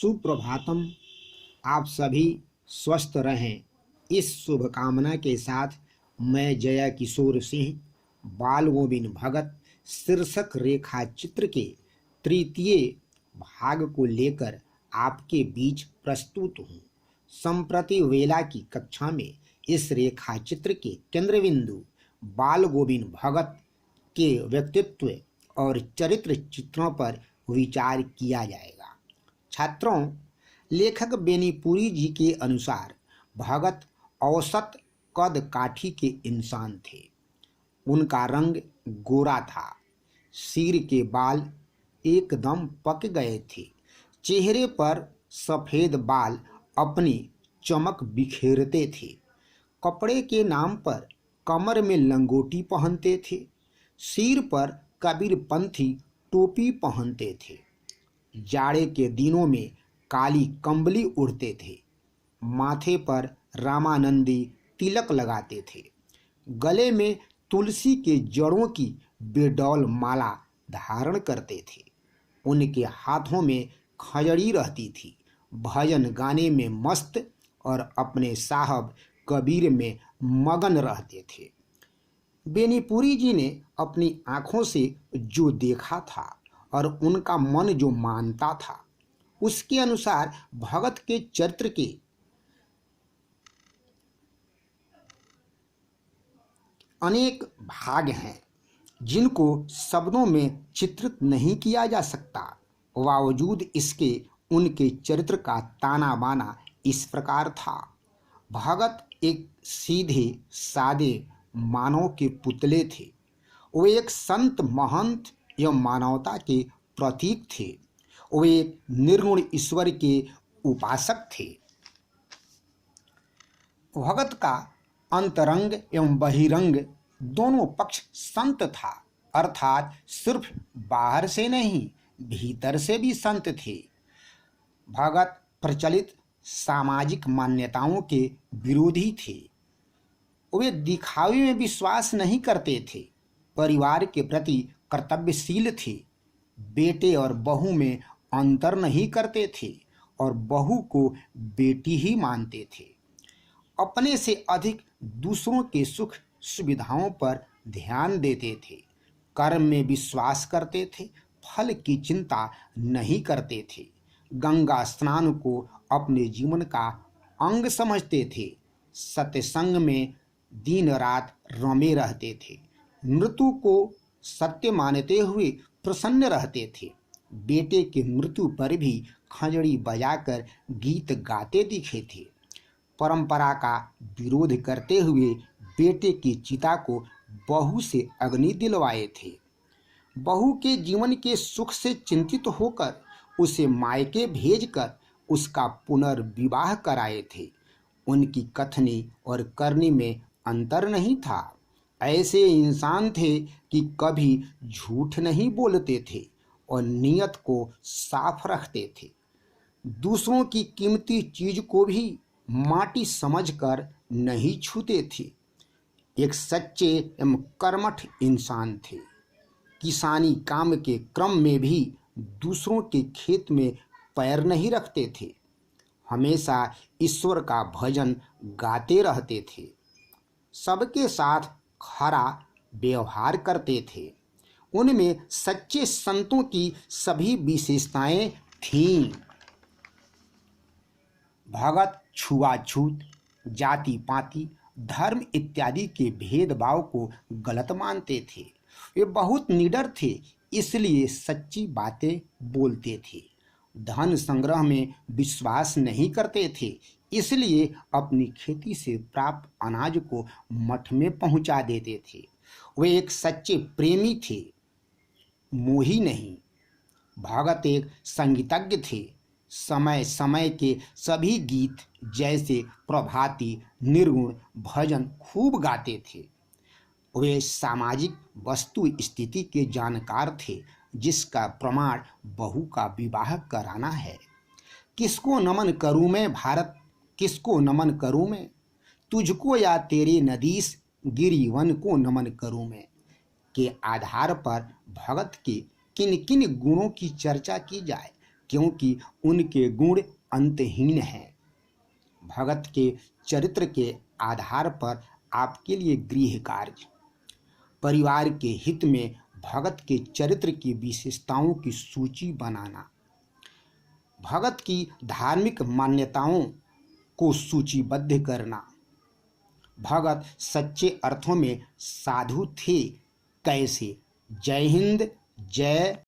सुप्रभातम। आप सभी स्वस्थ रहें, इस शुभकामना के साथ मैं जया किशोर सिंह बाल गोविंद भगत शीर्षक रेखा चित्र के तृतीय भाग को लेकर आपके बीच प्रस्तुत हूँ। संप्रति वेला की कक्षा में इस रेखा चित्र के केंद्र बिंदु बाल गोविंद भगत के व्यक्तित्व और चरित्र चित्रों पर विचार किया जाएगा। छात्रों, लेखक बेनीपुरी जी के अनुसार भगत औसत कद काठी के इंसान थे। उनका रंग गोरा था, सिर के बाल एकदम पक गए थे, चेहरे पर सफ़ेद बाल अपनी चमक बिखेरते थे। कपड़े के नाम पर कमर में लंगोटी पहनते थे, सिर पर कबीरपंथी टोपी पहनते थे, जाड़े के दिनों में काली कंबली उड़ते थे, माथे पर रामानंदी तिलक लगाते थे, गले में तुलसी के जड़ों की बेडौल माला धारण करते थे। उनके हाथों में खजड़ी रहती थी, भजन गाने में मस्त और अपने साहब कबीर में मगन रहते थे। बेनीपुरी जी ने अपनी आँखों से जो देखा था और उनका मन जो मानता था, उसके अनुसार भगत के चरित्र के अनेक भाग हैं जिनको शब्दों में चित्रित नहीं किया जा सकता। बावजूद इसके उनके चरित्र का ताना बाना इस प्रकार था। भगत एक सीधे सादे मानव के पुतले थे। वो एक संत महंत एवं मानवता के प्रतीक थे। वो एक निर्गुण ईश्वर के उपासक थे। भगत का अंतरंग एवं बहिरंग दोनों पक्ष संत था, अर्थात सिर्फ बाहर से नहीं, भीतर से भी संत थे। भगत प्रचलित सामाजिक मान्यताओं के विरोधी थे। वे दिखावे में विश्वास नहीं करते थे, परिवार के प्रति कर्तव्यशील थे, बेटे और बहू में अंतर नहीं करते थे और बहू को बेटी ही मानते थे। अपने से अधिक दूसरों के सुख सुविधाओं पर ध्यान देते थे, कर्म में विश्वास करते थे, फल की चिंता नहीं करते थे, गंगा स्नान को अपने जीवन का अंग समझते थे, सत्संग में दिन रात रमे रहते थे, मृत्यु को सत्य मानते हुए प्रसन्न रहते थे। बेटे की मृत्यु पर भी खंजड़ी बजाकर गीत गाते दिखे थे। परंपरा का विरोध करते हुए बेटे की चिता को बहू से अग्नि दिलवाए थे। बहू के जीवन के सुख से चिंतित होकर उसे मायके भेजकर उसका पुनर्विवाह कराए थे। उनकी कथनी और करनी में अंतर नहीं था। ऐसे इंसान थे कि कभी झूठ नहीं बोलते थे और नियत को साफ रखते थे। दूसरों की कीमती चीज को भी माटी समझकर नहीं छूते थे। एक सच्चे एवं कर्मठ इंसान थे। किसानी काम के क्रम में भी दूसरों के खेत में पैर नहीं रखते थे। हमेशा ईश्वर का भजन गाते रहते थे। सबके साथ खरा व्यवहार करते थे। उनमें सच्चे संतों की सभी विशेषताएं थीं। भगत छुआछूत, जाति पाति, धर्म इत्यादि के भेदभाव को गलत मानते थे। वे बहुत निडर थे, इसलिए सच्ची बातें बोलते थे। धन संग्रह में विश्वास नहीं करते थे, इसलिए अपनी खेती से प्राप्त अनाज को मठ में पहुंचा देते थे। वे एक सच्चे प्रेमी थे, मोही नहीं। भगत एक संगीतज्ञ थे। समय समय के सभी गीत जैसे प्रभाती, निर्गुण, भजन खूब गाते थे। वे सामाजिक वस्तु स्थिति के जानकार थे, जिसका प्रमाण बहू का विवाह कराना है। किसको नमन करूं मैं भारत, किसको नमन करूं मैं, तुझको या तेरे नदीस गिरिवन को नमन करूं मैं के आधार पर भगत के किन किन गुणों की चर्चा की जाए, क्योंकि उनके गुण अंतहीन हैं। भगत के चरित्र के आधार पर आपके लिए गृह कार्य। परिवार के हित में भगत के चरित्र की विशेषताओं की सूची बनाना। भगत की धार्मिक मान्यताओं को सूचीबद्ध करना। भगत सच्चे अर्थों में साधु थे कैसे? जय हिंद, जय